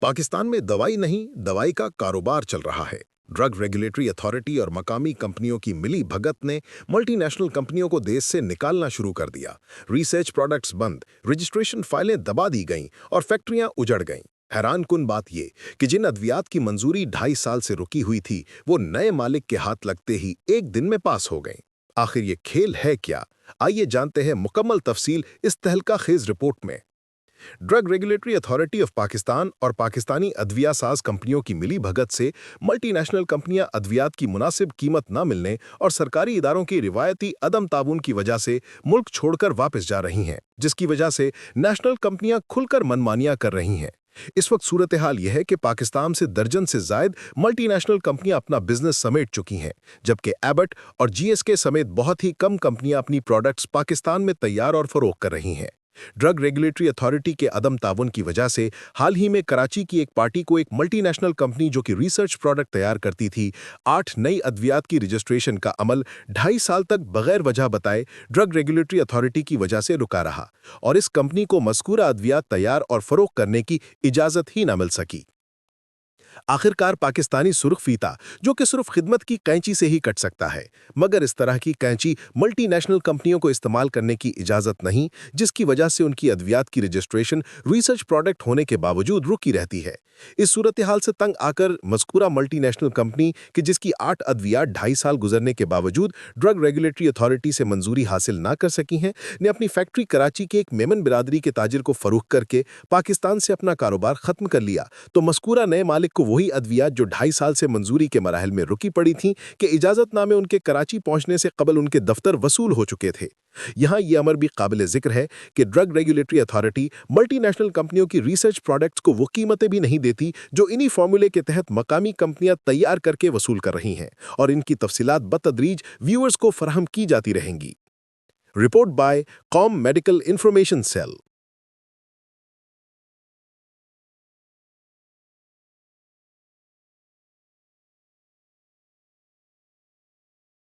पाकिस्तान में दवाई नहीं, दवाई का कारोबार चल रहा है। ड्रग रेगुलेटरी अथॉरिटी और मकामी कंपनियों की मिली भगत ने मल्टीनेशनल कंपनियों को देश से निकालना शुरू कर दिया। रिसर्च प्रोडक्ट्स बंद, रजिस्ट्रेशन फाइलें दबा दी गईं और फैक्ट्रियां उजड़ गईं। हैरानकुन बात ये कि जिन अद्वियात की मंजूरी 2.5 साल से रुकी हुई थी, वो नए मालिक के हाथ लगते ही एक दिन में पास हो गईं। आखिर ये खेल है क्या? आइए जानते हैं मुकम्मल तफसील इस तहलका-खेज रिपोर्ट में। Drug regulatory authority of Pakistan और पाकिस्तानी अद्विया साज कंपनियों की मिली भगत से मल्टीनेशनल कंपनियां अद्वियात की मुनासिब कीमत न मिलने और सरकारी इदारों की रिवायती अदम ताबून की वजह से मुल्क छोड़कर वापस जा रही हैं, जिसकी वजह से नेशनल कंपनियां खुलकर मनमानियां कर रही हैं। इस वक्त सूरत हाल यह है कि पाकिस्तान से दर्जन से जायद मल्टीनेशनल कंपनियां अपना बिजनेस समेट चुकी हैं, जबकि एबट और जीएसके समेत बहुत ही कम कंपनियां अपनी प्रोडक्ट्स पाकिस्तान में तैयार और फरोख्त कर रही हैं। ड्रग रेगुलेटरी अथॉरिटी के अदम ताउन की वजह से हाल ही में कराची की एक पार्टी को एक मल्टीनेशनल कंपनी जो कि रिसर्च प्रोडक्ट तैयार करती थी, 8 नई अद्वियात की रजिस्ट्रेशन का अमल 2.5 साल तक बगैर वजह बताए ड्रग रेगुलेटरी अथॉरिटी की वजह से रुका रहा और इस कंपनी को मज़कूरा अद्वियात तैयार और फरोख्त करने की इजाज़त ही न मिल सकी। आखिरकार पाकिस्तानी सुर्ख फीता, जो कि सिर्फ खिदमत की कैंची से ही कट सकता है, मगर इस तरह की कैंची मल्टीनेशनल कंपनियों को इस्तेमाल करने की इजाज़त नहीं, जिसकी वजह से उनकी अद्वियात की रजिस्ट्रेशन रिसर्च प्रोडक्ट होने के बावजूद रुकी रहती है। इस सूरत हाल से तंग आकर मज़कूरा मल्टीनेशनल कंपनी कि जिसकी 8 अद्वियात 2.5 साल गुजरने के बावजूद ड्रग रेगुलेटरी अथॉरिटी से मंजूरी हासिल ना कर सकी हैं, ने अपनी फैक्ट्री कराची के एक मेमन बिरादरी के ताजिर को फरोख्त करके पाकिस्तान से अपना कारोबार खत्म कर लिया, तो मज़कूरा नए मालिक को वही अद्वियात जो 2.5 साल से मंजूरी के मराहल में रुकी पड़ी थीं कि इजाज़तनामे उनके कराची पहुंचने से कबल उनके दफ्तर वसूल हो चुके थे। यहाँ ये अमर भी काबिल जिक्र है कि ड्रग रेगुलेटरी अथॉरिटी मल्टीनेशनल कंपनियों की रिसर्च प्रोडक्ट्स को वो कीमतें भी नहीं देती जो इन्हीं फॉर्मूले के तहत मकामी कंपनियां तैयार करके वसूल कर रही हैं, और इनकी तफसीलात बतदरीज व्यूअर्स को फराहम की जाती रहेंगी। रिपोर्ट बाय कॉम मेडिकल इंफॉर्मेशन सेल।